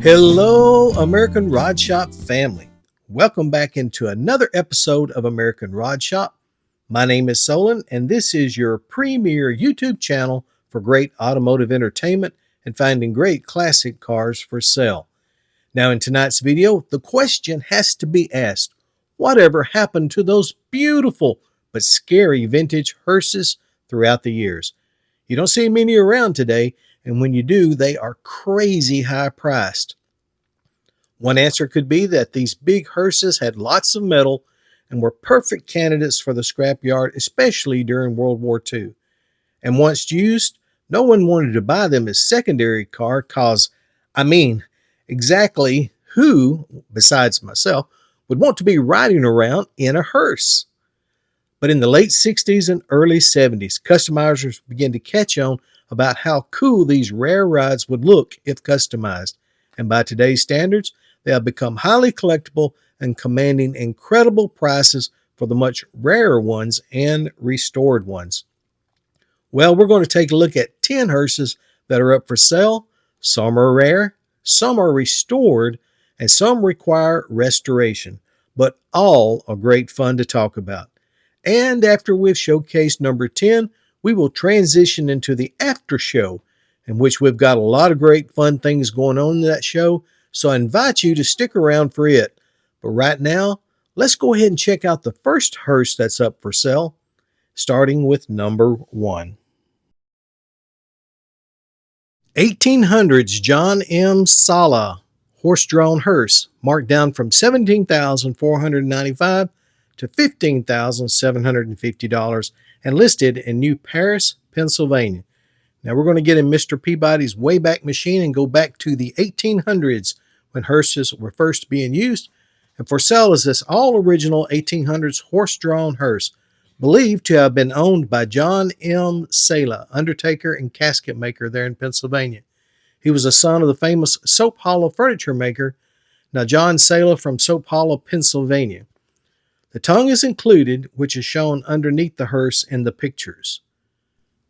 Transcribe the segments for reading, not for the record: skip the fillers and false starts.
Hello, American Rod Shop family. Welcome back into another episode of American Rod Shop. My name is Solon, and this is your premier YouTube channel for great automotive entertainment and finding great classic cars for sale. Now, in tonight's video, the question has to be asked, whatever happened to those beautiful but scary vintage hearses throughout the years? You don't see many around today, and when you do, they are crazy high priced. One answer could be that these big hearses had lots of metal and were perfect candidates for the scrapyard, especially during World War II. And once used, no one wanted to buy them as secondary car cause, exactly who, besides myself, would want to be riding around in a hearse? But in the late 60s and early 70s, customizers began to catch on about how cool these rare rides would look if customized. And by today's standards, they have become highly collectible and commanding incredible prices for the much rarer ones and restored ones. Well, we're going to take a look at 10 hearses that are up for sale. Some are rare, some are restored, and some require restoration, but all are great fun to talk about. And after we've showcased number 10, we will transition into the after show, in which we've got a lot of great fun things going on in that show, so I invite you to stick around for it. But right now, let's go ahead and check out the first hearse that's up for sale, starting with number 1. 1800s John M. Sala horse-drawn hearse, marked down from $17,495 to $15,750 and listed in New Paris, Pennsylvania. Now we're going to get in Mr. Peabody's Wayback Machine and go back to the 1800s when hearses were first being used. And for sale is this all-original 1800s horse-drawn hearse, believed to have been owned by John M. Sala, undertaker and casket maker there in Pennsylvania. He was a son of the famous Soap Hollow furniture maker, now John Sala from Soap Hollow, Pennsylvania. The tongue is included, which is shown underneath the hearse in the pictures.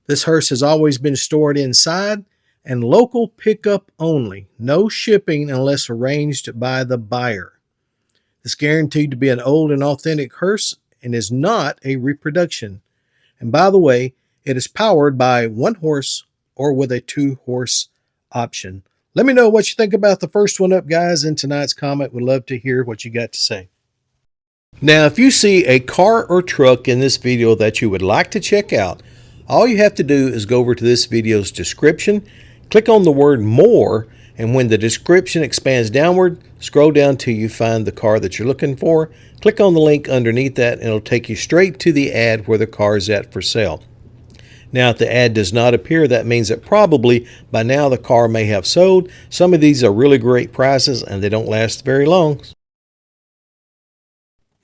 This hearse has always been stored inside and local pickup only, no shipping unless arranged by the buyer. It's guaranteed to be an old and authentic hearse and is not a reproduction. And by the way, it is powered by 1 horse or with a 2-horse option. Let me know what you think about the first one up, guys, in tonight's comment. We'd love to hear what you got to say. Now, if you see a car or truck in this video that you would like to check out, all you have to do is go over to this video's description, click on the word more, and when the description expands downward, scroll down till you find the car that you're looking for. Click on the link underneath that and it'll take you straight to the ad where the car is at for sale. Now, if the ad does not appear, that means that probably by now the car may have sold. Some of these are really great prices and they don't last very long.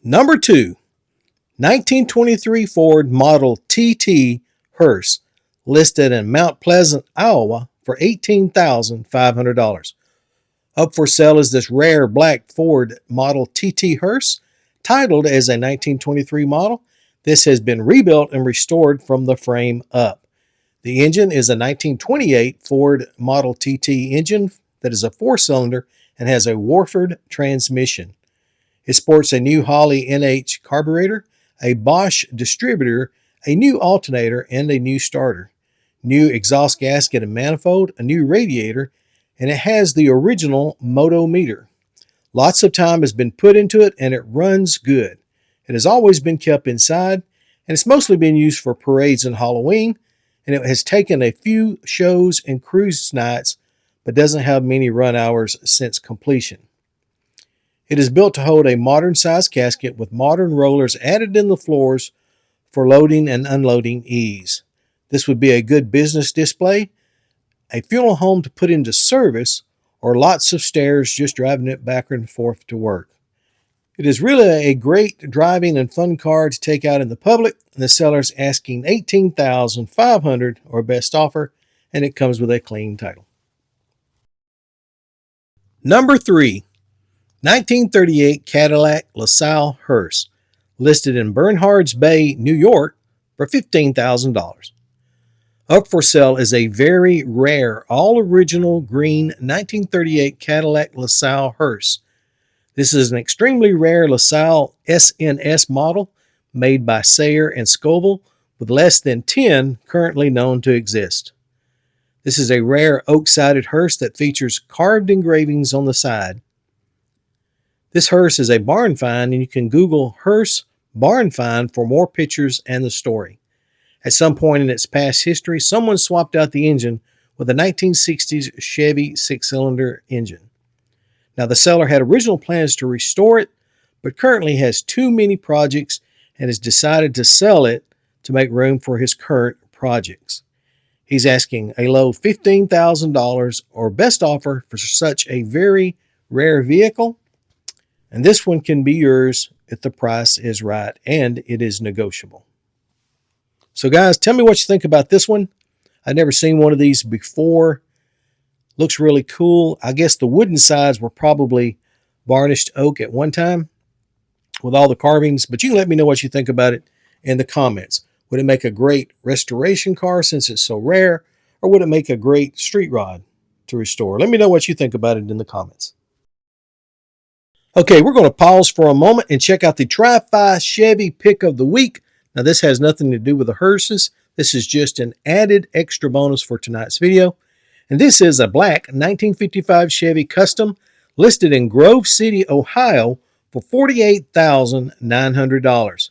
Number 2, 1923 Ford Model TT Hearse, listed in Mount Pleasant, Iowa for $18,500. Up for sale is this rare black Ford Model TT Hearse, titled as a 1923 model. This has been rebuilt and restored from the frame up. The engine is a 1928 Ford Model TT engine that is a 4-cylinder and has a Warford transmission. It sports a new Holley NH carburetor, a Bosch distributor, a new alternator, and a new starter. New exhaust gasket and manifold, a new radiator, and it has the original moto meter. Lots of time has been put into it and it runs good. It has always been kept inside and it's mostly been used for parades and Halloween, and it has taken a few shows and cruise nights but doesn't have many run hours since completion. It is built to hold a modern size casket with modern rollers added in the floors for loading and unloading ease. This would be a good business display, a funeral home to put into service, or lots of stairs just driving it back and forth to work. It is really a great driving and fun car to take out in the public. The seller's asking $18,500 or best offer, and it comes with a clean title. Number 3, 1938 Cadillac Lasalle Hearse, listed in Bernhards Bay, New York for $15,000. Up for sale is a very rare, all-original green 1938 Cadillac Lasalle Hearse. This is an extremely rare Lasalle SNS model made by Sayer and Scoville, with less than 10 currently known to exist. This is a rare oak-sided hearse that features carved engravings on the side. This hearse is a barn find, and you can Google Hearse barn find for more pictures and the story. At some point in its past history, someone swapped out the engine with a 1960s Chevy six-cylinder engine. Now, the seller had original plans to restore it, but currently has too many projects and has decided to sell it to make room for his current projects. He's asking a low $15,000 or best offer for such a very rare vehicle. And this one can be yours if the price is right and it is negotiable. So guys, tell me what you think about this one. I've never seen one of these before. Looks really cool. I guess the wooden sides were probably varnished oak at one time with all the carvings, but you can let me know what you think about it in the comments. Would it make a great restoration car since it's so rare, or would it make a great street rod to restore? Let me know what you think about it in the comments. Okay, we're going to pause for a moment and check out the Tri-Fi Chevy pick of the week. Now, this has nothing to do with the hearses. This is just an added extra bonus for tonight's video. And this is a black 1955 Chevy Custom listed in Grove City, Ohio for $48,900.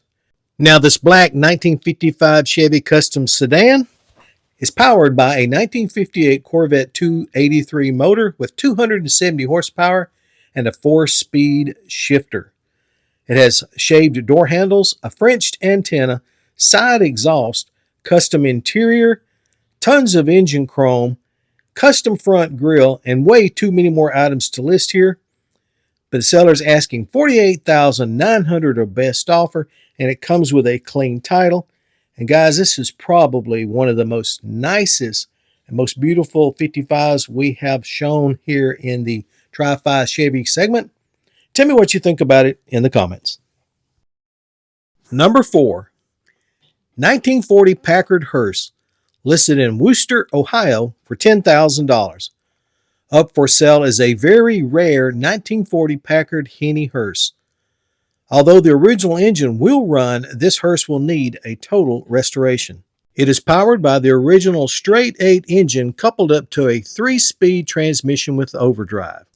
Now, this black 1955 Chevy Custom sedan is powered by a 1958 Corvette 283 motor with 270 horsepower and a 4-speed shifter. It has shaved door handles, a Frenched antenna, side exhaust, custom interior, tons of engine chrome, custom front grille, and way too many more items to list here. But the seller's asking $48,900 or best offer, and it comes with a clean title. And guys, this is probably one of the most nicest and most beautiful 55s we have shown here in the Tri-Fi Chevy segment. Tell me what you think about it in the comments. Number 4, 1940 Packard Hearse, listed in Wooster, Ohio for $10,000. Up for sale is a very rare 1940 Packard Henney Hearse. Although the original engine will run, this hearse will need a total restoration. It is powered by the original straight 8 engine coupled up to a 3-speed transmission with overdrive.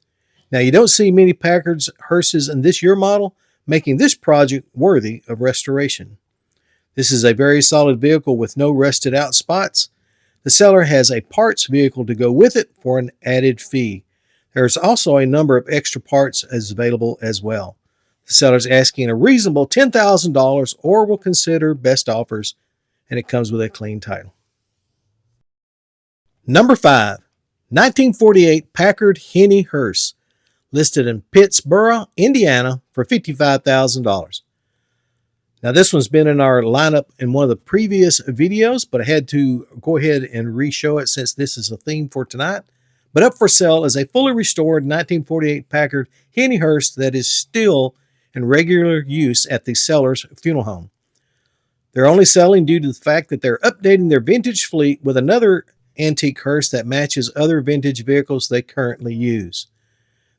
Now, you don't see many Packard's hearses in this year model, making this project worthy of restoration. This is a very solid vehicle with no rusted out spots. The seller has a parts vehicle to go with it for an added fee. There's also a number of extra parts available as well. The seller's asking a reasonable $10,000 or will consider best offers, and it comes with a clean title. Number 5, 1948 Packard Henney Hearse, listed in Pittsboro, Indiana for $55,000. Now, this one's been in our lineup in one of the previous videos, but I had to go ahead and re-show it since this is a theme for tonight. But up for sale is a fully restored 1948 Packard Henney Hearse that is still in regular use at the seller's funeral home. They're only selling due to the fact that they're updating their vintage fleet with another antique hearse that matches other vintage vehicles they currently use.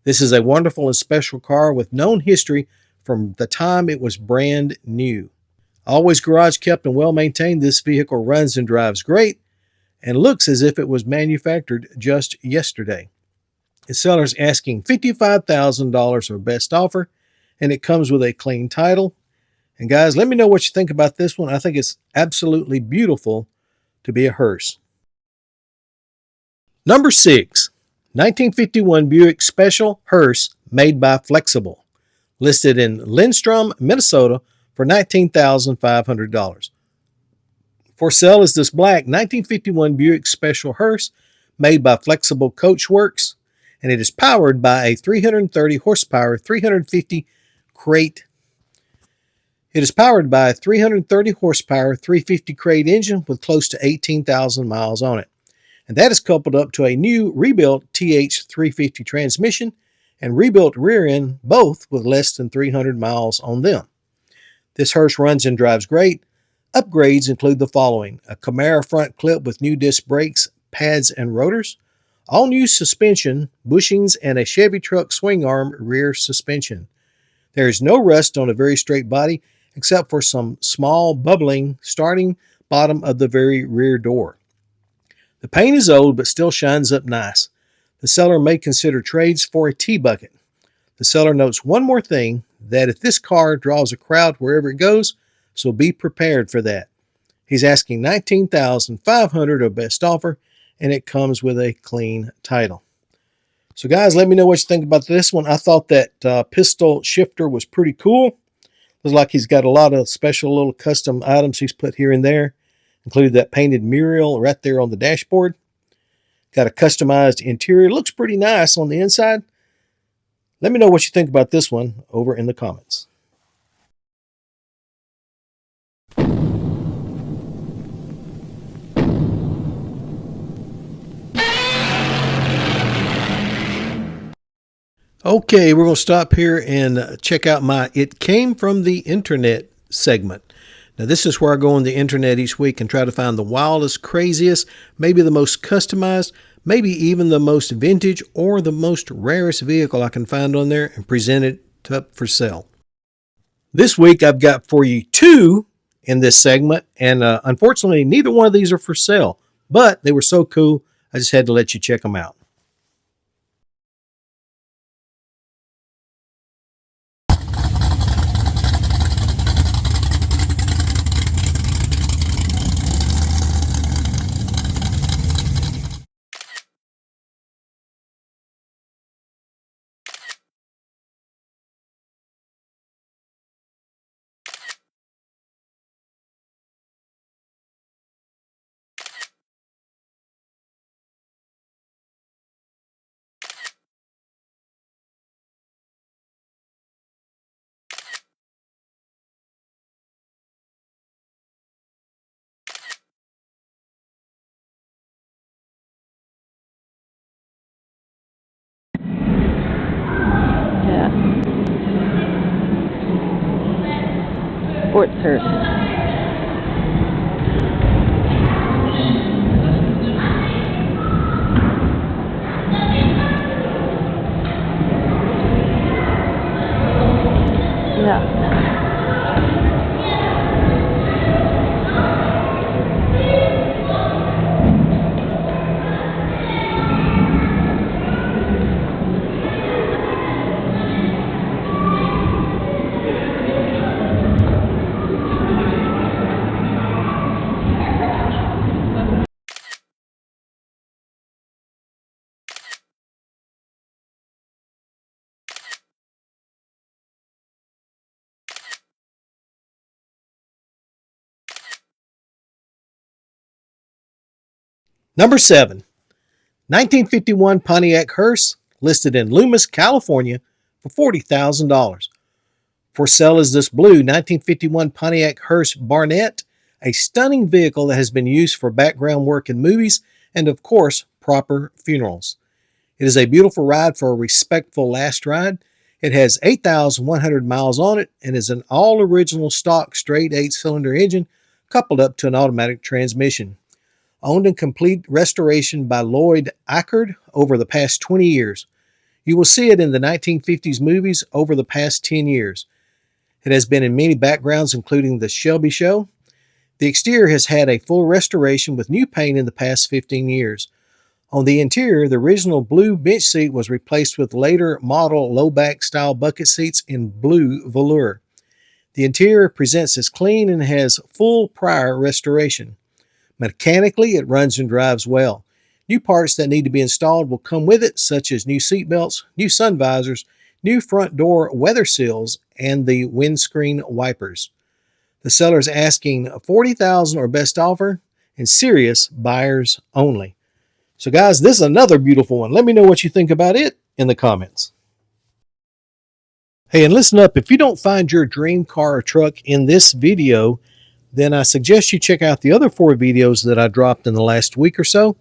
This is a wonderful and special car with known history from the time it was brand new. Always garage kept and well maintained, this vehicle runs and drives great and looks as if it was manufactured just yesterday. The seller's asking $55,000 or best offer, and it comes with a clean title. And guys, let me know what you think about this one. I think it's absolutely beautiful to be a hearse. Number 6, 1951 Buick Special Hearse made by Flexible, listed in Lindstrom, Minnesota for $19,500. For sale is this black 1951 Buick Special Hearse made by Flexible Coachworks, and it is powered by a 330 horsepower 350 crate. It is powered by a 330 horsepower 350 crate engine with close to 18,000 miles on it. And that is coupled up to a new rebuilt TH350 transmission and rebuilt rear end, both with less than 300 miles on them. This hearse runs and drives great. Upgrades include the following: a Camaro front clip with new disc brakes, pads, and rotors, all new suspension, bushings, and a Chevy truck swing arm rear suspension. There is no rust on a very straight body except for some small bubbling starting bottom of the very rear door. The paint is old but still shines up nice. The seller may consider trades for a T-bucket. The seller notes one more thing, that if this car draws a crowd wherever it goes, so be prepared for that. He's asking $19,500 of best offer, and it comes with a clean title. So guys, let me know what you think about this one. I thought that pistol shifter was pretty cool. Looks like he's got a lot of special little custom items he's put here and there, including that painted mural right there on the dashboard. Got a customized interior. Looks pretty nice on the inside. Let me know what you think about this one over in the comments. Okay, we're going to stop here and check out my It Came From the Internet segment. Now, this is where I go on the internet each week and try to find the wildest, craziest, maybe the most customized, maybe even the most vintage or the most rarest vehicle I can find on there and present it up for sale. This week, I've got for you two in this segment, and unfortunately, neither one of these are for sale, but they were so cool, I just had to let you check them out. Sports Hearse. Yeah. Number 7, 1951 Pontiac Hearse, listed in Loomis, California for $40,000. For sale is this blue 1951 Pontiac Hearse Barnett, a stunning vehicle that has been used for background work in movies and, of course, proper funerals. It is a beautiful ride for a respectful last ride. It has 8,100 miles on it and is an all-original stock straight 8-cylinder engine coupled up to an automatic transmission. Owned and complete restoration by Lloyd Packard over the past 20 years. You will see it in the 1950s movies over the past 10 years. It has been in many backgrounds, including The Shelby Show. The exterior has had a full restoration with new paint in the past 15 years. On the interior, the original blue bench seat was replaced with later model low-back style bucket seats in blue velour. The interior presents as clean and has full prior restoration. Mechanically, it runs and drives well. New parts that need to be installed will come with it, such as new seat belts, new sun visors, new front door weather seals, and the windscreen wipers. The seller is asking $40,000 or best offer, and serious buyers only. So guys, this is another beautiful one. Let me know what you think about it in the comments. Hey, and listen up, if you don't find your dream car or truck in this video, then I suggest you check out the other 4 videos that I dropped in the last week or so.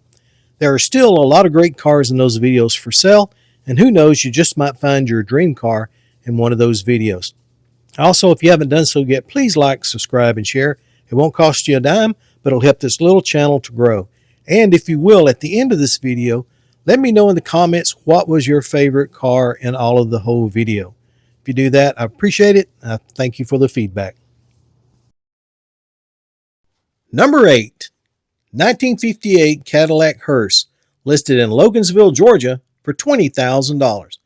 There are still a lot of great cars in those videos for sale, and who knows, you just might find your dream car in one of those videos. Also, if you haven't done so yet, please like, subscribe, and share. It won't cost you a dime, but it'll help this little channel to grow. And if you will, at the end of this video, let me know in the comments what was your favorite car in all of the whole video. If you do that, I appreciate it. I thank you for the feedback. Number 8, 1958 Cadillac Hearse, listed in Logan'sville, Georgia for $20,000.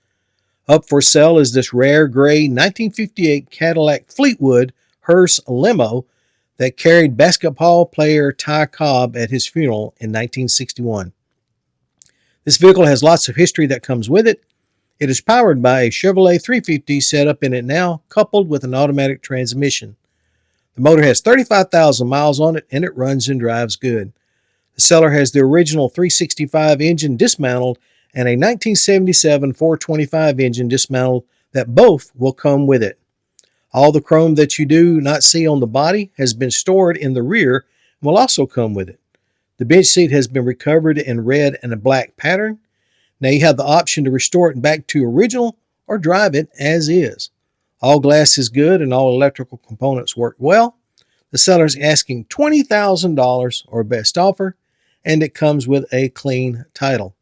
Up for sale is this rare gray 1958 Cadillac Fleetwood Hearse limo that carried basketball player Ty Cobb at his funeral in 1961. This vehicle has lots of history that comes with it. It is powered by a Chevrolet 350 set up in it now, coupled with an automatic transmission. The motor has 35,000 miles on it, and it runs and drives good. The seller has the original 365 engine dismantled and a 1977 425 engine dismantled that both will come with it. All the chrome that you do not see on the body has been stored in the rear and will also come with it. The bench seat has been recovered in red and a black pattern. Now you have the option to restore it back to original or drive it as is. All glass is good and all electrical components work well. The seller is asking $20,000 or best offer, and it comes with a clean title.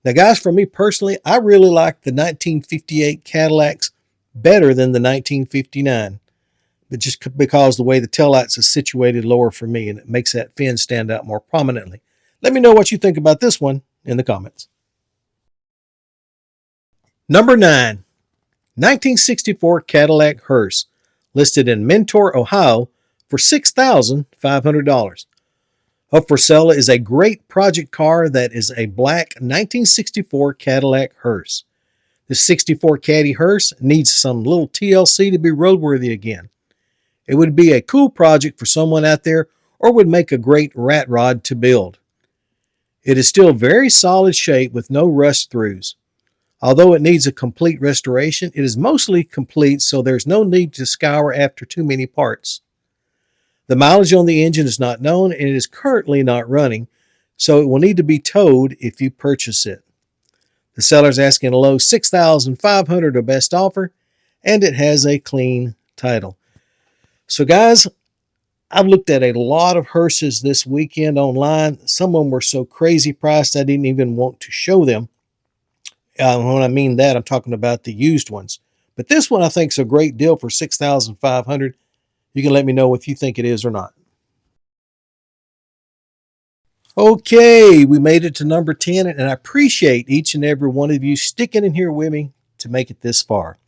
Now guys, for me personally, I really like the 1958 Cadillacs better than the 1959, but just because the way the taillights is situated lower for me, and it makes that fin stand out more prominently. Let me know what you think about this one in the comments. Number 9, 1964 Cadillac Hearse, listed in Mentor, Ohio for $6,500. Up for sale is a great project car that is a black 1964 Cadillac Hearse. The 64 Caddy Hearse needs some little TLC to be roadworthy again. It would be a cool project for someone out there, or would make a great rat rod to build. It is still very solid shape with no rust throughs. Although it needs a complete restoration, it is mostly complete, so there's no need to scour after too many parts. The mileage on the engine is not known, and it is currently not running, so it will need to be towed if you purchase it. The seller is asking a low $6,500 or best offer, and it has a clean title. So guys, I've looked at a lot of hearses this weekend online. Some of them were so crazy priced I didn't even want to show them. When I mean that, I'm talking about the used ones. But this one I think is a great deal for $6,500. You can let me know if you think it is or not. Okay, we made it to number 10, and I appreciate each and every one of you sticking in here with me to make it this far.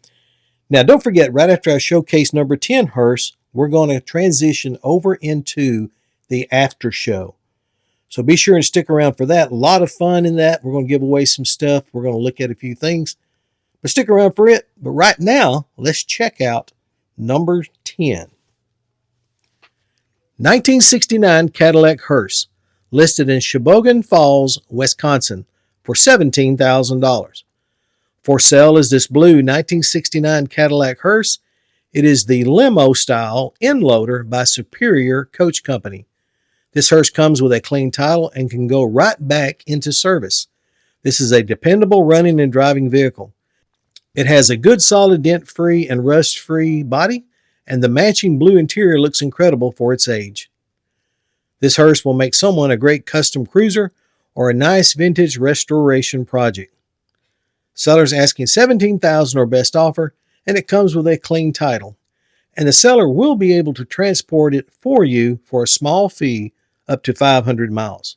Now, don't forget, right after I showcase number 10 Hearse, we're going to transition over into the after show. So be sure and stick around for that. A lot of fun in that. We're going to give away some stuff. We're going to look at a few things. But stick around for it. But right now, let's check out number 10. 1969 Cadillac Hearse, listed in Sheboygan Falls, Wisconsin for $17,000. For sale is this blue 1969 Cadillac Hearse. It is the limo style end loader by Superior Coach Company. This hearse comes with a clean title and can go right back into service. This is a dependable running and driving vehicle. It has a good solid dent-free and rust-free body, and the matching blue interior looks incredible for its age. This hearse will make someone a great custom cruiser or a nice vintage restoration project. Seller's asking $17,000 or best offer, and it comes with a clean title. And the seller will be able to transport it for you for a small fee up to 500 miles.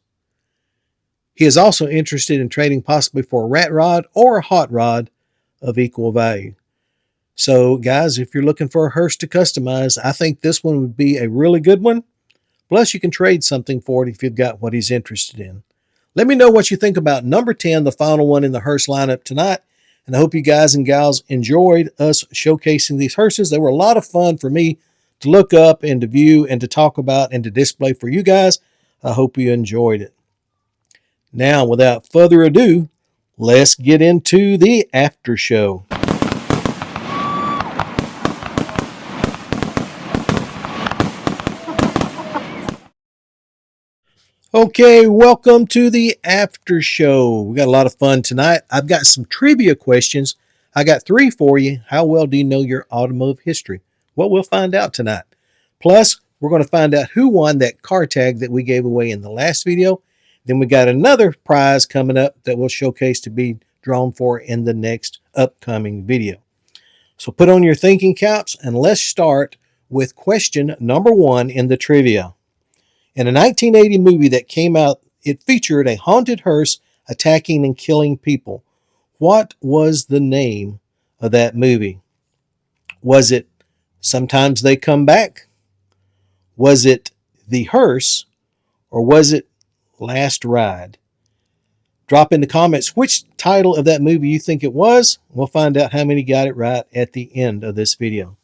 He is also interested in trading possibly for a rat rod or a hot rod of equal value. So guys, if you're looking for a hearse to customize, I think this one would be a really good one. Plus you can trade something for it if you've got what he's interested in. Let me know what you think about number 10, the final one in the hearse lineup tonight. And I hope you guys and gals enjoyed us showcasing these hearses. They were a lot of fun for me to look up and to view and to talk about and to display for you guys. I hope you enjoyed it. Now, without further ado, let's get into the after show. Okay, welcome to the after show. We got a lot of fun tonight. I've got some trivia questions. I got 3 for you. How well do you know your automotive history? Well, we'll find out tonight. Plus, We're going to find out who won that car tag that we gave away in the last video. Then we got another prize coming up that we'll showcase to be drawn for in the next upcoming video. So put on your thinking caps and let's start with question number 1 in the trivia. In a 1980 movie that came out, it featured a haunted hearse attacking and killing people. What was the name of that movie? Was it Sometimes They Come Back? Was it The Hearse? Or was it Last Ride? Drop in the comments which title of that movie you think it was. We'll find out how many got it right at the end of this video.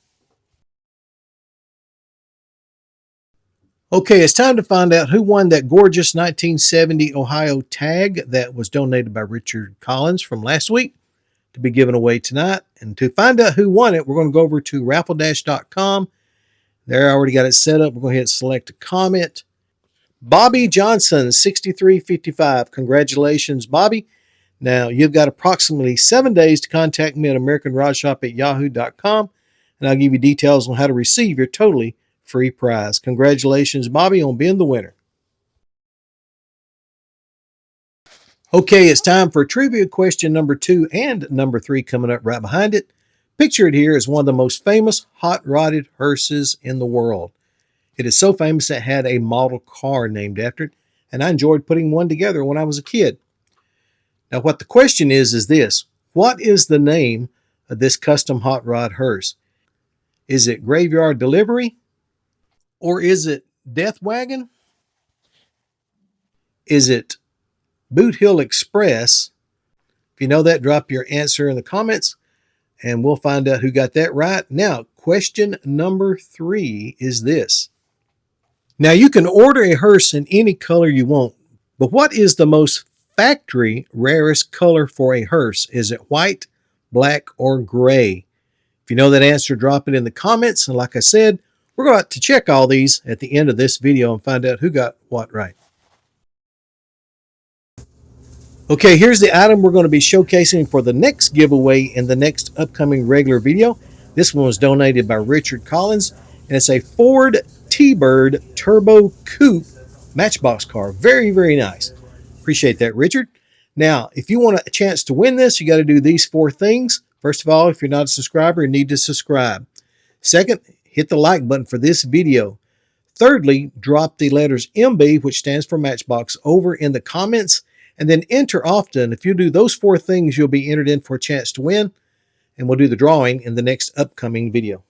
Okay, it's time to find out who won that gorgeous 1970 Ohio tag that was donated by Richard Collins from last week to be given away tonight. And to find out who won it, we're going to go over to raffledash.com. There, I already got it set up. We're going to hit select a comment. Bobby Johnson, 6355. Congratulations, Bobby. Now, you've got approximately 7 days to contact me at AmericanRodShop@yahoo.com, and I'll give you details on how to receive your totally free prize. Congratulations, Bobby, on being the winner. Okay, it's time for trivia question number 2 and number 3 coming up right behind it. Pictured here is one of the most famous hot-rodded hearses in the world. It is so famous it had a model car named after it, and I enjoyed putting one together when I was a kid. Now, what the question is this. What is the name of this custom hot rod hearse? Is it Graveyard Delivery? Or is it Death Wagon? Is it Boot Hill Express? If you know that, drop your answer in the comments, and we'll find out who got that right. Now, question number 3 is this. Now, you can order a hearse in any color you want, but what is the most factory rarest color for a hearse? Is it white, black, or gray? If you know that answer, drop it in the comments. And like I said, we're going to check all these at the end of this video and find out who got what right. Okay, here's the item we're going to be showcasing for the next giveaway in the next upcoming regular video. This one was donated by Richard Collins, and it's a Ford T-Bird Turbo Coupe Matchbox car. Very, very nice. Appreciate that, Richard. Now, if you want a chance to win this, you got to do these 4 things. First of all, if you're not a subscriber, you need to subscribe. Second, hit the like button for this video. Thirdly, drop the letters MB, which stands for Matchbox, over in the comments, and then enter often. If you do those 4 things, you'll be entered in for a chance to win, and we'll do the drawing in the next upcoming video.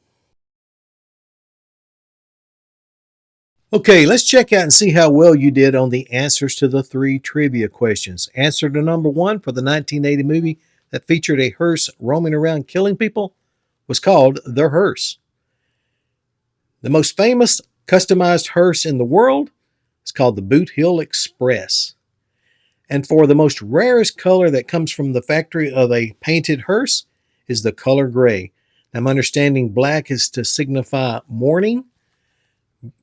Okay, let's check out and see how well you did on the answers to the 3 trivia questions. Answer to number 1 for the 1980 movie that featured a hearse roaming around killing people was called The Hearse. The most famous customized hearse in the world is called the Boot Hill Express. And for the most rarest color that comes from the factory of a painted hearse is the color gray. Now, I'm understanding black is to signify mourning.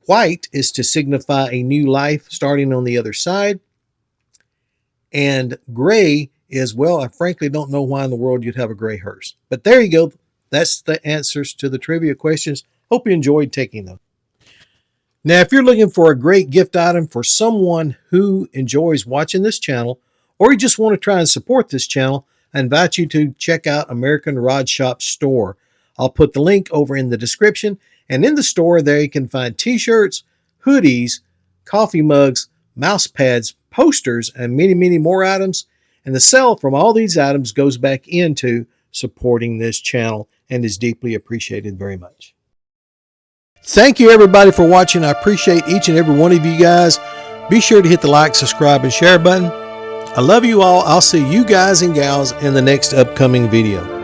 White is to signify a new life starting on the other side. And gray is, well, I frankly don't know why in the world you'd have a gray hearse. But there you go. That's the answers to the trivia questions. Hope you enjoyed taking them. Now, if you're looking for a great gift item for someone who enjoys watching this channel, or you just want to try and support this channel, I invite you to check out American Rod Shop store. I'll put the link over in the description. And in the store there you can find t-shirts, hoodies, coffee mugs, mouse pads, posters, and many, many more items. And the sale from all these items goes back into supporting this channel and is deeply appreciated very much. Thank you everybody for watching. I appreciate each and every one of you guys. Be sure to hit the like, subscribe, and share button. I love you all. I'll see you guys and gals in the next upcoming video.